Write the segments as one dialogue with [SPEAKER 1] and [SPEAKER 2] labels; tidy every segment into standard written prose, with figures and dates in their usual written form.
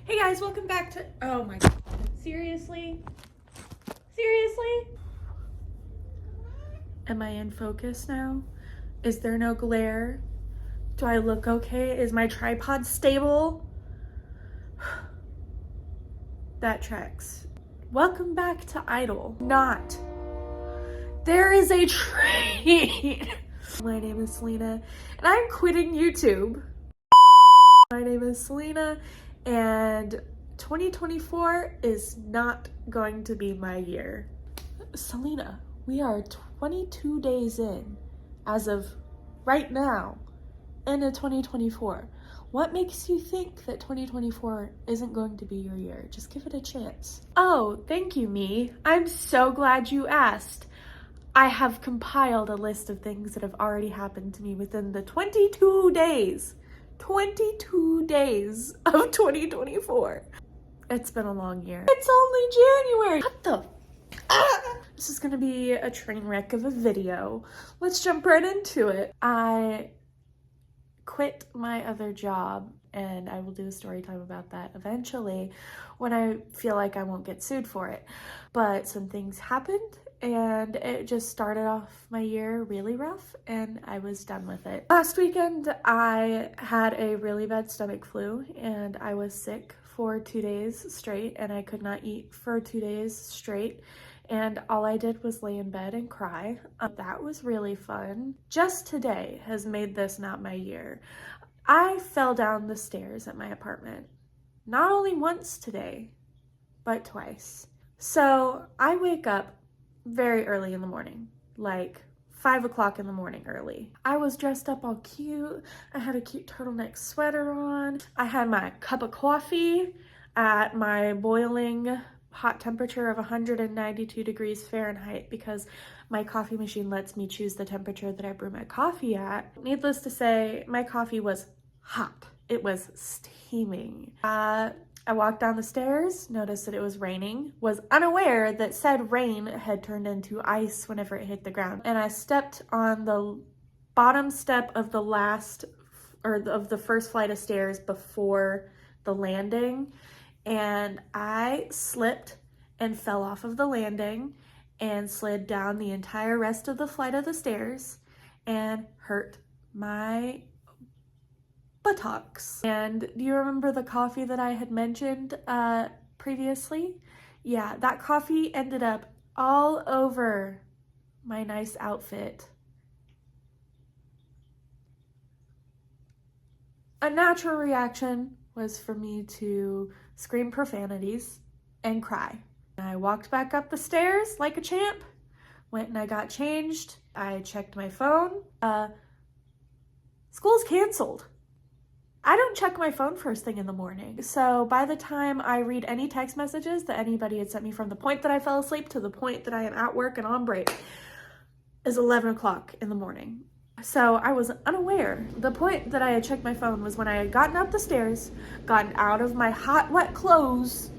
[SPEAKER 1] Hey guys, welcome back to, oh my god, seriously? Seriously? Am I in focus now? Is there no glare? Do I look okay? Is my tripod stable? That tracks. Welcome back to Idol. Not. There is a train. My name is Cyleana and I'm quitting YouTube. My name is Cyleana and 2024 is not going to be my year. Cyleana, we are 22 days in as of right now into 2024. What makes you think that 2024 isn't going to be your year? Just give it a chance. Oh, thank you, me. I'm so glad you asked. I have compiled a list of things that have already happened to me within the 22 days of 2024. It's been a long year. It's only January. What the? This is gonna be a train wreck of a video. Let's jump right into it. I quit my other job and I will do a story time about that eventually when I feel like I won't get sued for it. But some things happened and it just started off my year really rough and I was done with it. Last weekend I had a really bad stomach flu and I was sick for 2 days straight and I could not eat for 2 days straight. And all I did was lay in bed and cry. That was really fun. Just today has made this not my year. I fell down the stairs at my apartment. Not only once today, but twice. So I wake up very early in the morning, like 5 o'clock in the morning early. I was dressed up all cute. I had a cute turtleneck sweater on. I had my cup of coffee at my boiling hot temperature of 192 degrees Fahrenheit because my coffee machine lets me choose the temperature that I brew my coffee at. Needless to say, my coffee was hot. It was steaming. I walked down the stairs, noticed that it was raining, was unaware that said rain had turned into ice whenever it hit the ground. And I stepped on the bottom step of the the first flight of stairs before the landing. And I slipped and fell off of the landing and slid down the entire rest of the flight of the stairs and hurt my buttocks. And do you remember the coffee that I had mentioned previously? Yeah, that coffee ended up all over my nice outfit. A natural reaction was for me to scream profanities and cry. I walked back up the stairs like a champ, went and I got changed. I checked my phone. School's canceled. I don't check my phone first thing in the morning. So by the time I read any text messages that anybody had sent me from the point that I fell asleep to the point that I am at work and on break is 11 o'clock in the morning. So I was unaware. The point that I had checked my phone was when I had gotten up the stairs, gotten out of my hot, wet clothes,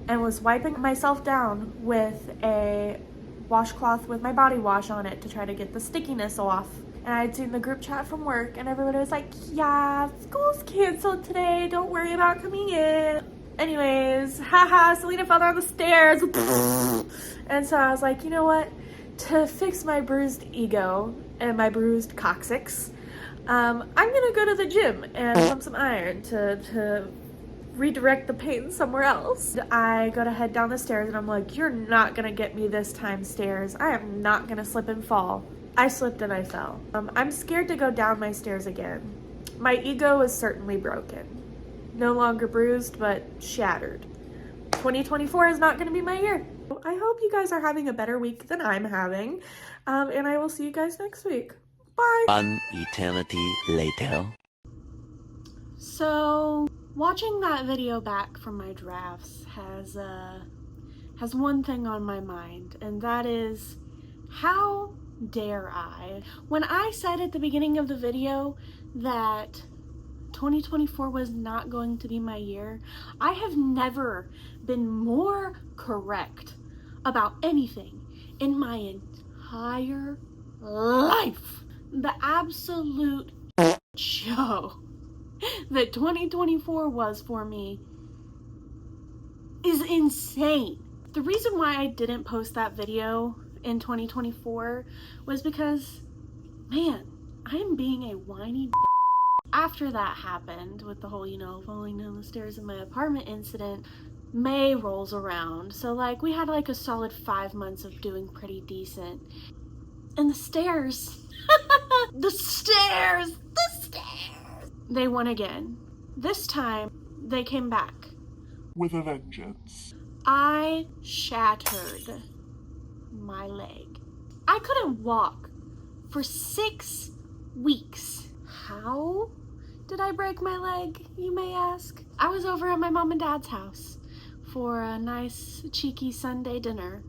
[SPEAKER 1] and was wiping myself down with a washcloth with my body wash on it to try to get the stickiness off. And I had seen the group chat from work and everybody was like, yeah, school's canceled today. Don't worry about coming in. Anyways, haha, Cyleana fell down the stairs. And so I was like, you know what? To fix my bruised ego and my bruised coccyx, I'm gonna go to the gym and pump some iron to redirect the pain somewhere else. I go to head down the stairs and I'm like, you're not gonna get me this time, stairs. I am not gonna slip and fall. I slipped and I fell. I'm scared to go down my stairs again. My ego is certainly broken. No longer bruised, but shattered. 2024 is not gonna be my year. I hope you guys are having a better week than I'm having, and I will see you guys next week. Bye!
[SPEAKER 2] One eternity later.
[SPEAKER 1] So, watching that video back from my drafts has one thing on my mind, and that is, how dare I? When I said at the beginning of the video that 2024 was not going to be my year, I have never been more correct about anything in my entire life. The absolute show that 2024 was for me is insane. The reason why I didn't post that video in 2024 was because, man, I am being a whiny After that happened with the whole, falling down the stairs in my apartment incident, May rolls around. So like we had like a solid 5 months of doing pretty decent. And the stairs, the stairs, they won again. This time they came back.
[SPEAKER 3] With a vengeance.
[SPEAKER 1] I shattered my leg. I couldn't walk for 6 weeks. How did I break my leg, you may ask? I was over at my mom and dad's house for a nice cheeky Sunday dinner.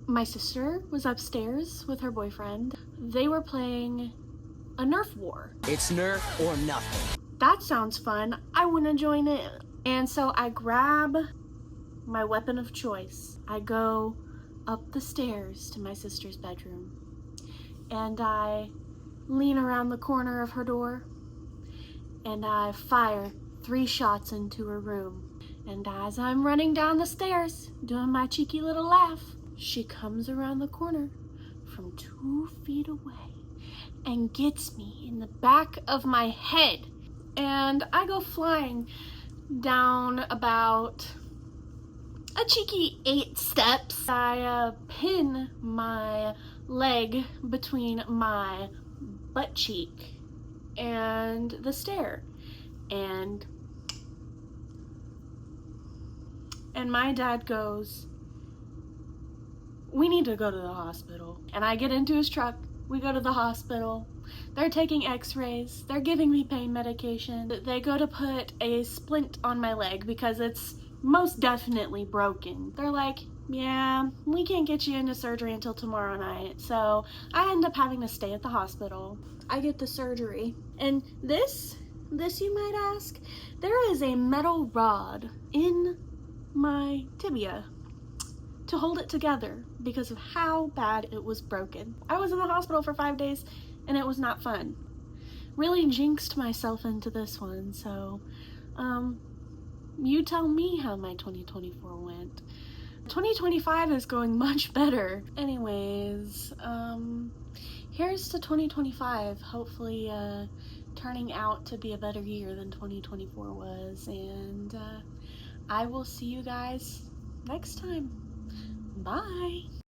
[SPEAKER 1] My sister was upstairs with her boyfriend. They were playing a Nerf war.
[SPEAKER 4] It's Nerf or nothing.
[SPEAKER 1] That sounds fun. I want to join in. And so I grab my weapon of choice. I go up the stairs to my sister's bedroom and I lean around the corner of her door and I fire 3 shots into her room. And as I'm running down the stairs, doing my cheeky little laugh, she comes around the corner from 2 feet away and gets me in the back of my head. And I go flying down about a cheeky 8 steps. I pin my leg between my butt cheek and the stair. And my dad goes, "We need to go to the hospital." And I get into his truck. We go to the hospital. They're taking x-rays. They're giving me pain medication. They go to put a splint on my leg because it's most definitely broken. They're like, "Yeah, we can't get you into surgery until tomorrow night." So I end up having to stay at the hospital. I get the surgery. And this you might ask, there is a metal rod in my tibia to hold it together because of how bad it was broken. I was in the hospital for 5 days and it was not fun. Really jinxed myself into this one, so you tell me how my 2024 went. 2025 is going much better. Anyways, here's to 2025, hopefully turning out to be a better year than 2024 was, and I will see you guys next time. Bye!